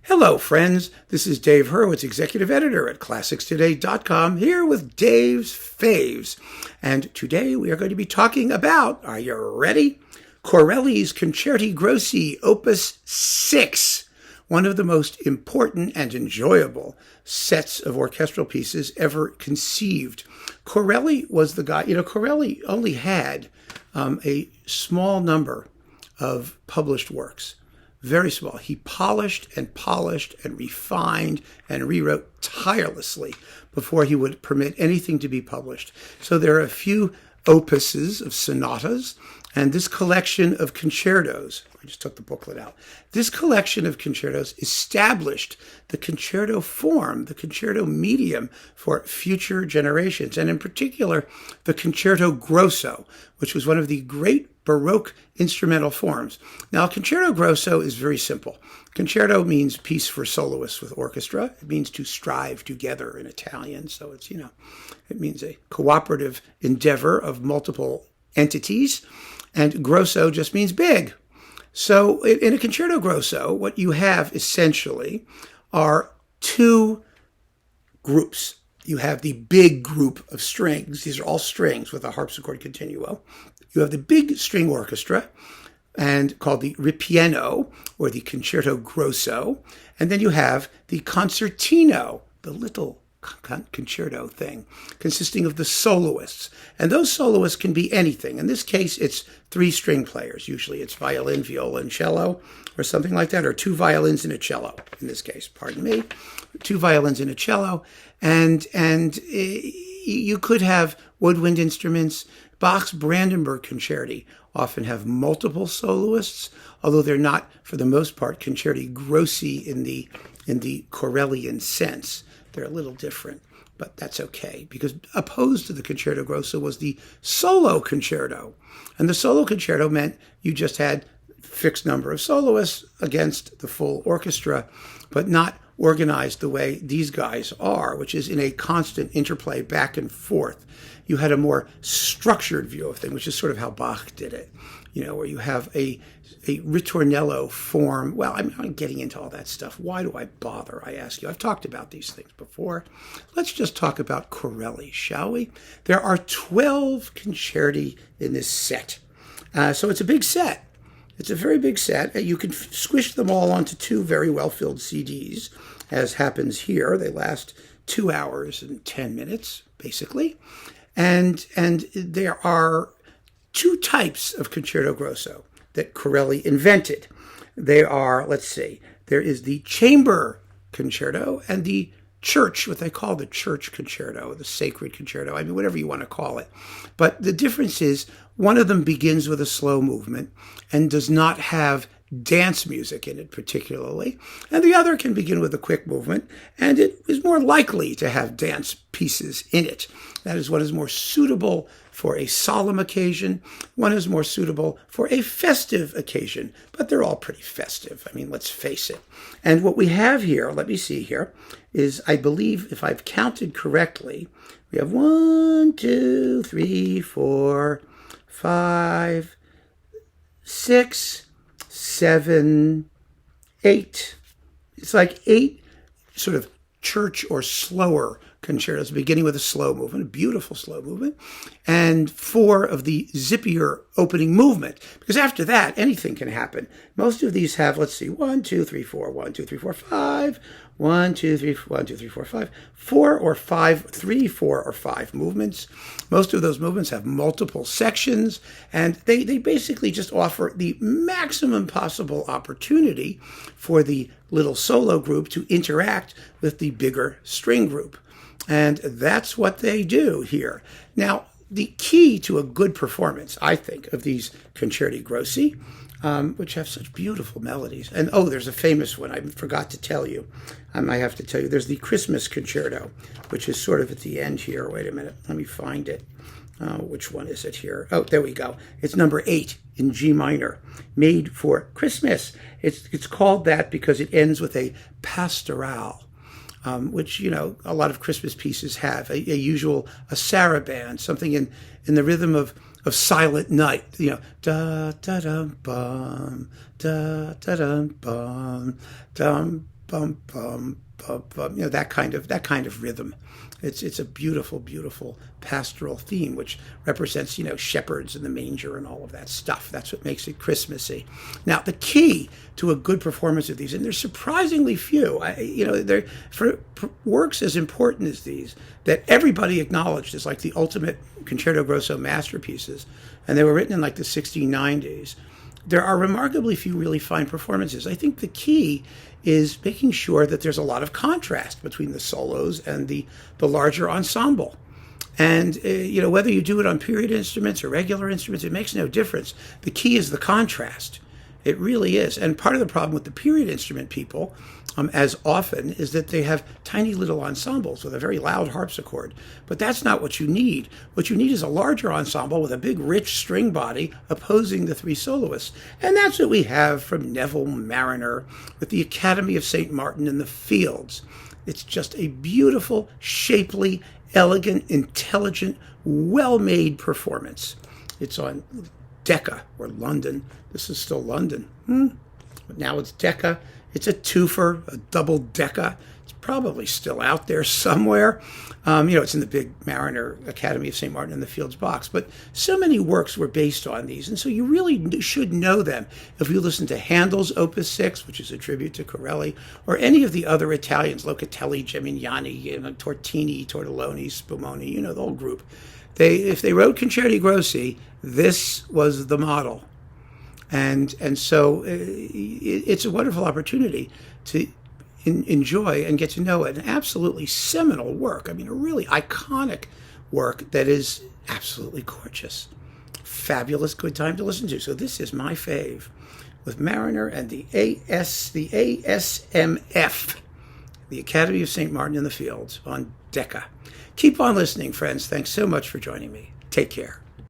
Hello, friends. This is Dave Hurwitz, Executive Editor at ClassicsToday.com, here with Dave's Faves. And today we are going to be talking about, are you ready? Corelli's Concerti Grossi, Opus 6, one of the most important and enjoyable sets of orchestral pieces ever conceived. Corelli was the guy, Corelli only had a small number of published works. Very small. He polished and refined and rewrote tirelessly before he would permit anything to be published. So there are a few opuses of sonatas and this collection of concertos. I just took the booklet out. This collection of concertos established the concerto form, the concerto medium for future generations, and in particular, the Concerto Grosso, which was one of the great Baroque instrumental forms. Now, Concerto Grosso is very simple. Concerto means piece for soloists with orchestra. It means to strive together in Italian. So it's, it means a cooperative endeavor of multiple entities. And grosso just means big. So in a Concerto Grosso, what you have essentially are two groups. You have the big group of strings. These are all strings with a harpsichord continuo. You have the big string orchestra, and called the ripieno, or the Concerto Grosso. And then you have the concertino, the little concerto thing, consisting of the soloists. And those soloists can be anything. In this case, it's three string players. Usually it's violin, viola, and cello, or something like that, or two violins and a cello, in this case, pardon me. Two violins and a cello. And you could have woodwind instruments. Bach's Brandenburg Concerti often have multiple soloists, although they're not, for the most part, Concerti grossi in the Corellian sense. They're a little different, but that's okay, because opposed to the Concerto Grosso was the solo concerto. And the solo concerto meant you just had a fixed number of soloists against the full orchestra, but not organized the way these guys are, which is in a constant interplay back and forth. You had a more structured view of things, which is sort of how Bach did it, where you have a ritornello form. Well, I'm not getting into all that stuff. Why do I bother, I ask you? I've talked about these things before. Let's just talk about Corelli, shall we? There are 12 concerti in this set. So it's a big set. It's a very big set. You can squish them all onto two very well-filled CDs, as happens here. They last 2 hours and 10 minutes, basically. And there are two types of Concerto Grosso that Corelli invented. They are, there is the chamber concerto and the church, what they call the church concerto, the sacred concerto, whatever you want to call it. But the difference is one of them begins with a slow movement and does not have dance music in it particularly, and the other can begin with a quick movement, and it is more likely to have dance pieces in it. That is, one is more suitable for a solemn occasion, one is more suitable for a festive occasion, but they're all pretty festive. Let's face it. And what we have here, let me see here, is, I believe, if I've counted correctly, we have 1, 2, 3, 4, 5, 6, 7, 8. It's like 8 sort of church or slower concertos, beginning with a slow movement, a beautiful slow movement, and 4 of the zippier opening movement. Because after that, anything can happen. Most of these have, 1, 2, 3, 4, 1, 2, 3, 4, 5, 1, 2, 3, 1, 2, 3, 4, 5, 4 or 5, 3, 4 or 5 movements. Most of those movements have multiple sections, and they basically just offer the maximum possible opportunity for the little solo group to interact with the bigger string group. And that's what they do here. Now, the key to a good performance, I think, of these Concerti Grossi, which have such beautiful melodies. And, there's a famous one I forgot to tell you. I have to tell you, there's the Christmas Concerto, which is sort of at the end here. Wait a minute, let me find it. Which one is it here? Oh, there we go. It's number 8 in G minor, made for Christmas. It's called that because it ends with a pastoral. Which, a lot of Christmas pieces have, a saraband, something in the rhythm of Silent Night, da da dum bum, da da dum bum, dum bum, bum, bum, bum, that kind of rhythm. It's a beautiful, beautiful pastoral theme, which represents, shepherds in the manger and all of that stuff. That's what makes it Christmassy. Now, the key to a good performance of these, and there's surprisingly few, they're for works as important as these, that everybody acknowledged as like the ultimate Concerto Grosso masterpieces, and they were written in like the 1690s. There are remarkably few really fine performances. I think the key is making sure that there's a lot of contrast between the solos and the larger ensemble. And, whether you do it on period instruments or regular instruments, it makes no difference. The key is the contrast. It really is. And part of the problem with the period instrument people, as often, is that they have tiny little ensembles with a very loud harpsichord. But that's not what you need. What you need is a larger ensemble with a big, rich string body opposing the three soloists. And that's what we have from Neville, Marriner, with the Academy of St. Martin in the Fields. It's just a beautiful, shapely, elegant, intelligent, well-made performance. It's on Decca, or London. This is still London. But now it's Decca. It's a twofer, a double Decca. It's probably still out there somewhere. It's in the big Marriner Academy of St. Martin in the Fields box. But so many works were based on these, and so you really should know them. If you listen to Handel's Opus 6, which is a tribute to Corelli, or any of the other Italians, Locatelli, Gemignani, Tortini, Tortelloni, Spumoni, the whole group. If they wrote Concerti grossi, this was the model. And so it's a wonderful opportunity to enjoy and get to know an absolutely seminal work. A really iconic work that is absolutely gorgeous. Fabulous, good time to listen to. So this is my fave with Marriner and the ASMF, the Academy of St. Martin in the Fields on Decca. Keep on listening, friends. Thanks so much for joining me. Take care.